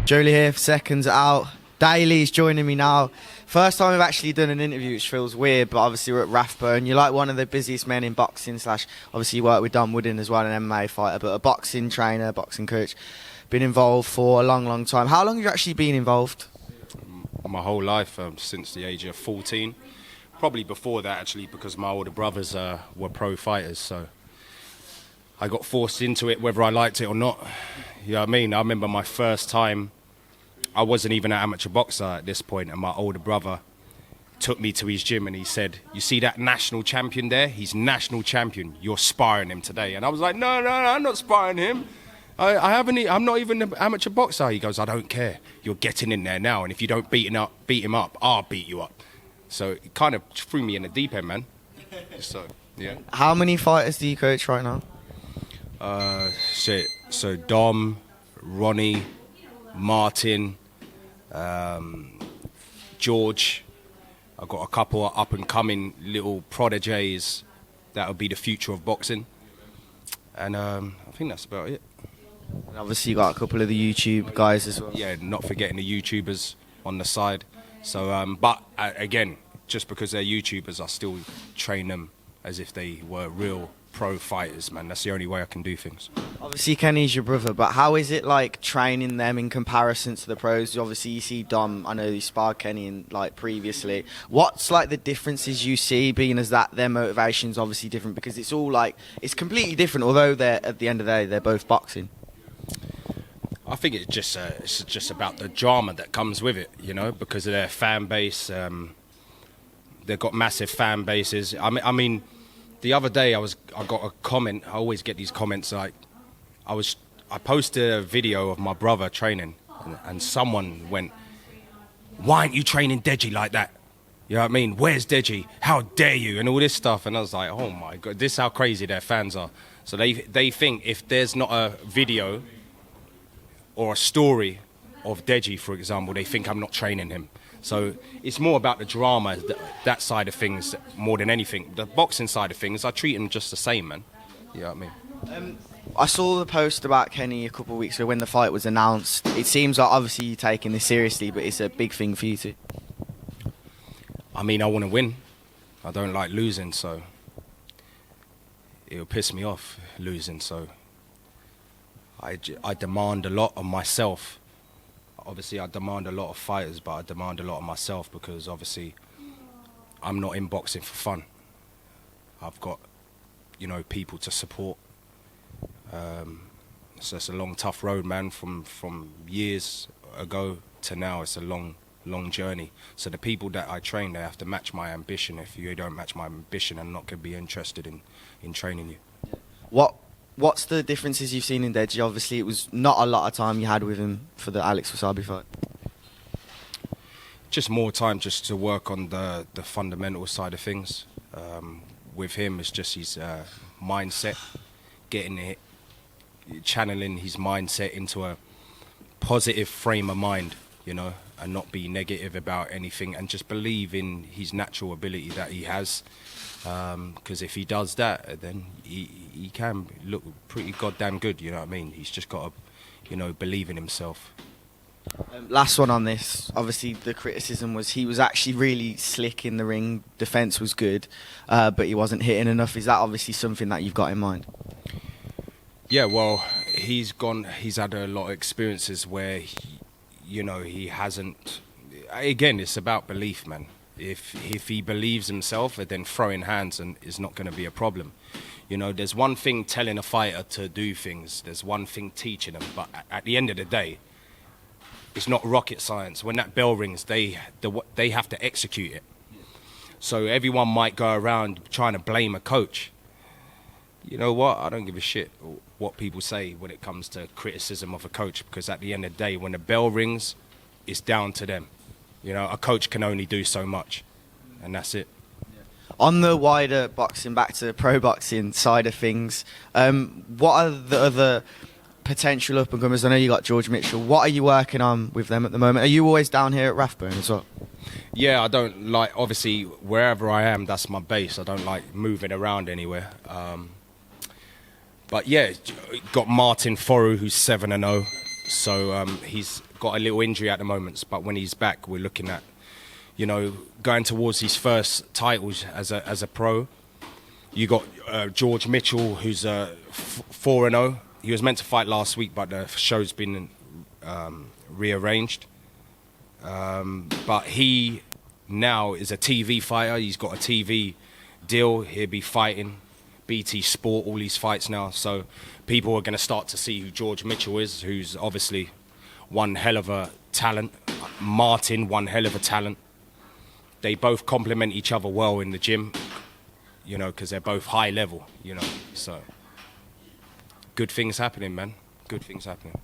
Joe Leigh here for Seconds Out. Daley's joining me now. First time we've actually done an interview, which feels weird, but obviously we're at Rathbone. You're like one of the busiest men in boxing / obviously you work with Don Wooden as well, an MMA fighter, but a boxing trainer, boxing coach. Been involved for a long, long time. How long have you actually been involved? My whole life, since the age of 14. Probably before that, actually, because my older brothers were pro fighters, so I got forced into it whether I liked it or not. You know what I mean? I remember my first time, I wasn't even an amateur boxer at this point, and my older brother took me to his gym and he said, "You see that national champion there? He's national champion. You're sparring him today." And I was like, no, I'm not sparring him. I'm not even an amateur boxer. He goes, "I don't care. You're getting in there now, and if you don't beat him up, I'll beat you up." So it kind of threw me in the deep end, man. So, yeah. How many fighters do you coach right now? So Dom, Ronnie, Martin, George. I've got a couple of up-and-coming little prodigies that will be the future of boxing. And I think that's about it. And obviously you got a couple of the YouTube guys as well. Yeah, not forgetting the YouTubers on the side. So, but again, just because they're YouTubers, I still train them as if they were real pro fighters, man. That's the only way I can do things. Obviously Kenny's your brother, but how is it like training them in comparison to the pros? Obviously you see Dom, I know you sparred Kenny in, like previously. What's like the differences you see, being as that their motivation's obviously different, because it's all like, it's completely different, although they're at the end of the day they're both boxing. I think it's just about the drama that comes with it, you know, because of their fan base. They've got massive fan bases. I mean, the other day I got a comment. I always get these comments like, I posted a video of my brother training, and someone went, "Why aren't you training Deji like that? You know what I mean? Where's Deji? How dare you?" And all this stuff. And I was like, oh my God, this is how crazy their fans are. So they think if there's not a video or a story of Deji, for example, they think I'm not training him. So it's more about the drama, that side of things, more than anything. The boxing side of things, I treat him just the same, man. You know what I mean? I saw the post about Kenny a couple of weeks ago when the fight was announced. It seems like obviously you're taking this seriously, but it's a big thing for you too. I mean, I want to win. I don't like losing, so it'll piss me off losing. So I demand a lot of myself. Obviously, I demand a lot of fighters, but I demand a lot of myself because obviously I'm not in boxing for fun. I've got, you know, people to support. So it's a long, tough road, man, from years ago to now. It's a long journey. So the people that I train, they have to match my ambition. If you don't match my ambition, I'm not going to be interested in training you. What's the differences you've seen in Deji? Obviously, it was not a lot of time you had with him for the Alex Wassabi fight. Just more time just to work on the fundamental side of things. With him, it's just his mindset, channeling his mindset into a positive frame of mind, you know, and not be negative about anything, and just believe in his natural ability that he has. Because if he does that, then he can look pretty goddamn good, you know what I mean? He's just got to, you know, believe in himself. Last one on this. Obviously, the criticism was he was actually really slick in the ring. Defence was good, but he wasn't hitting enough. Is that obviously something that you've got in mind? Yeah, well, he's had a lot of experiences where, he hasn't. Again, it's about belief, man. If he believes himself, then throwing hands is not going to be a problem. You know, there's one thing telling a fighter to do things. There's one thing teaching them. But at the end of the day, it's not rocket science. When that bell rings, they have to execute it. So everyone might go around trying to blame a coach. You know what? I don't give a shit what people say when it comes to criticism of a coach, because at the end of the day, when the bell rings, it's down to them. You know, a coach can only do so much, and that's it. On the wider boxing, back to the pro boxing side of things, what are the other potential up-and-comers? I know you got George Mitchell. What are you working on with them at the moment? Are you always down here at Rathbone as well? Yeah, I don't like, obviously, wherever I am, that's my base. I don't like moving around anywhere. But yeah, got Martin Foru, who's 7-0. So he's got a little injury at the moment, but when he's back, we're looking at, you know, going towards his first titles as a pro. You got George Mitchell, who's 4-0. He was meant to fight last week, but the show's been rearranged. But he now is a TV fighter. He's got a TV deal. He'll be fighting BT Sport, all these fights now. So people are going to start to see who George Mitchell is, who's obviously one hell of a talent. Martin, one hell of a talent. They both complement each other well in the gym, you know, because they're both high level, you know. So good things happening, man. Good things happening.